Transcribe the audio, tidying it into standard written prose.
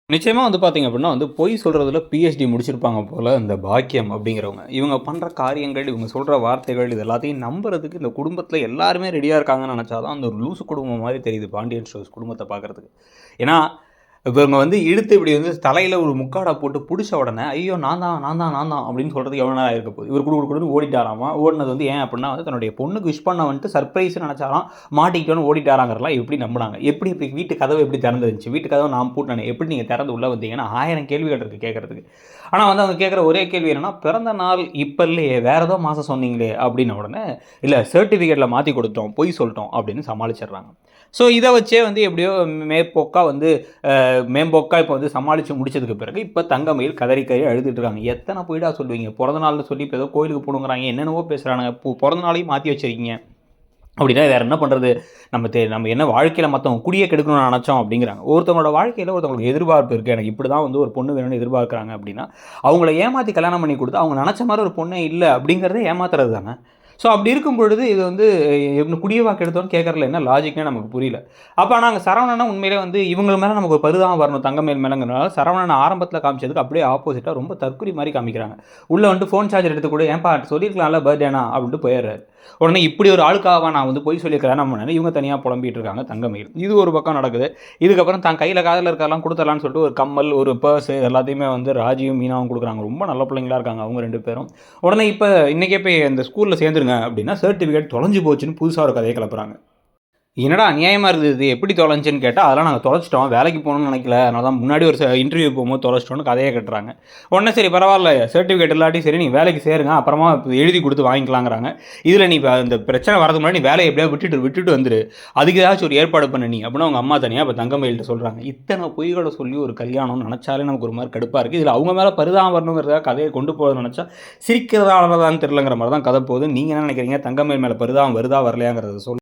நிச்சயமா வந்து பார்த்தீங்க அப்படின்னா வந்து பொய் சொல்றதுல பிஹெச்டி முடிச்சிருப்பாங்க போல இந்த பாக்கியம் அப்படிங்கிறவங்க. இவங்க பண்ற காரியங்கள், இவங்க சொல்ற வார்த்தைகள் இது எல்லாத்தையும் நம்புறதுக்கு இந்த குடும்பத்தில எல்லாருமே ரெடியா இருக்காங்கன்னு நெனச்சா தான் அந்த ஒரு லூசு குடும்பம் மாரி தெரியுது பாண்டியன் ஸ்டோர்ஸ் குடும்பத்த பார்க்கறதுக்கு. ஏன்னா, இவங்க வந்து இழுத்து இப்படி வந்து தலையில ஒரு முக்காடா போட்டு புடிச்ச உடனே, ஐயோ! நான் தான் அப்படின்னு சொல்றதுக்கு எவ்வளோ நேரம் இருக்க போகுது? இவரு குடு குடு குடுன்னு ஓடிட்டாராமா. ஓடுனது வந்து ஏன் அப்படின்னா வந்து தன்னுடைய பொண்ணுக்கு விஷ் பண்ண வந்துட்டு சர்ப்ரைஸ்ன்னு நெனச்சாராம். மாட்டிக்கிட்டோன்னு ஓடிட்டாராங்கிறதெல்லாம் எப்படி நம்புனாங்க? எப்படி இப்படி வீட்டு கதவு எப்படி திறந்துருந்துச்சு? வீட்டு கதவ நான் பூட்டுனேனே, எப்படி நீங்க திறந்து உள்ள வந்தீங்கன்னு 1000 கேள்விகள் இருக்கு கேட்கறதுக்கு. ஆனா வந்து அவங்க கேட்குற ஒரே கேள்வி என்னன்னா, பிறந்த நாள் இப்ப இல்லையே, வேற ஏதோ மாசம் சொன்னீங்களே அப்படின்ன உடனே, இல்ல சர்டிஃபிகேட்ல மாத்தி குடுத்துட்டோம், பொய் சொல்ட்டோம் அப்படின்னு சமாளிச்சுடுறாங்க. ஸோ இத வச்சே வந்து எப்படியோ மேம்போக்கா வந்து மேம்போக்கா இப்போ வந்து சமாளிச்சு முடிச்சதுக்கு பிறகு, இப்ப தங்கமயில் கதறி கதறி அழுதுட்டு இருக்காங்க. எத்தன பொய்டா சொல்லுவீங்க? பொறந்த நாள்னு சொல்லி இப்ப ஏதோ கோயிலுக்கு போணுங்கிறாங்க, என்னென்னவோ பேசுறானுங்க. பொறந்த நாளையும் மாத்தி வச்சிருக்கீங்க. அப்படின்னா வேற என்ன பண்றது? நம்ம என்ன வாழ்க்கையில மத்தவங்க குடிய கெடுக்கணும்னு நெனச்சோம் அப்படிங்கிறாங்க. ஒருத்தவங்களோட வாழ்க்கையில ஒருத்தவங்களுக்கு எதிர்பார்ப்பு இருக்கு. எனக்கு இப்படிதான் வந்து ஒரு பொண்ணு வேணும்னு எதிர்பார்க்குறாங்க அப்படின்னா, அவங்கள ஏமாத்தி கல்யாணம் பண்ணி குடுத்து, அவங்க நெனச்ச மாரி ஒரு பொண்ணே இல்ல அப்படிங்கிறதே ஏமாத்துறது தானே! ஸோ அப்படி இருக்கும் பொழுது, இது வந்து குடியவா கெடுத்தோம்னு கேட்கறதுல என்ன லாஜிக்னே நமக்கு புரியல. அப்ப நாங்க சரவணனா உண்மையிலே வந்து இவங்க மேல நமக்கு ஒரு பரிதாபம் வரணும் தங்கமயில் மேலங்கிறனால, சரவணன ஆரம்பத்தில காமிச்சதுக்கு அப்படியே ஆப்போசிட்டா ரொம்ப தற்குறி மாரி காமிக்கிறாங்க. உள்ள வந்துட்டு ஃபோன் சார்ஜர் எடுத்து குடு, ஏன்பா சொல்லியிருக்கலாம்ல பர்த்டேனா அப்படின்ட்டு போயிர்றாரு. உடனே இப்படி ஒரு ஆளுக்காகவா நான் வந்து பொய் சொல்லி கல்யாணம் பண்ணேன்னு இவங்க தனியா புலம்பிட்டு இருக்காங்க தங்கமயில். இது ஒரு பக்கம் நடக்குது. இதுக்கப்புறம் தான் கையில காதுல இருக்கிறதெல்லாம் குடுத்துடலாம்னு சொல்லிட்டு ஒரு கம்மல், ஒரு பர்ஸ் எல்லாத்தையுமே வந்து ராஜியும், மீனாவும் குடுக்குறாங்க. ரொம்ப நல்ல பிள்ளைங்களா இருக்காங்க அவங்க 2 பேரும். உடனே இப்ப இன்னைக்கே போய் இந்த ஸ்கூல்ல சேர்ந்துருங்க அப்படின்னா, சர்டிஃபிகேட் தொலைஞ்சு போச்சுன்னு புதுசா ஒரு கதைய கிளப்புறாங்க. என்னடா அநியாயமா இருக்குது இது எப்படி தொலைஞ்சுன்னு கேட்டா, அதெல்லாம் நாங்க தொலைச்சுட்டோம். வேலைக்கு போகணும்னு நெனைக்கல. அதனால தான் முன்னாடி ஒரு இன்டர்வியூ போகும்போது தொலைச்சிட்டோம்னு கதைய கட்டுறாங்க. உடனே சரி பரவால்ல சர்டிஃபிகேட் இல்லாட்டி சரி நீங்க வேலைக்கு சேருங்க. அப்புறமா எழுதி குடுத்து வாங்கிக்கலாங்கிறாங்க. இதில நீ இந்த பிரச்சனை வரதுக்கு முன்னாடி நீ வேலைய எப்படியாவது விட்டுட்டு வந்துரு. அதுக்கு ஏதாச்சும் ஒரு ஏற்பாடு பண்ணு நீ அப்படின்னு அவங்க அம்மா தனியா இப்ப தங்கமயில்ட்ட சொல்றாங்க. இத்தன பொய்கள சொல்லி ஒரு கல்யாணம்னு நெனச்சாலே நமக்கு ஒரு மாரி கடுப்பா இருக்கு. இதில அவங்க மேல பரிதாபம் வரணுங்கிறதுக்காக கதைய கொண்டு போறதுன்னு நெனச்சா, சிரிக்கிறதால தான் தெரியலங்கிற மாரி தான் கதை போகுது. நீங்க என்ன நெனைக்கிறீங்க? தங்கமயில் மேல பரிதாபம் வருதா வரலையாங்கிறத சொல்லுங்க.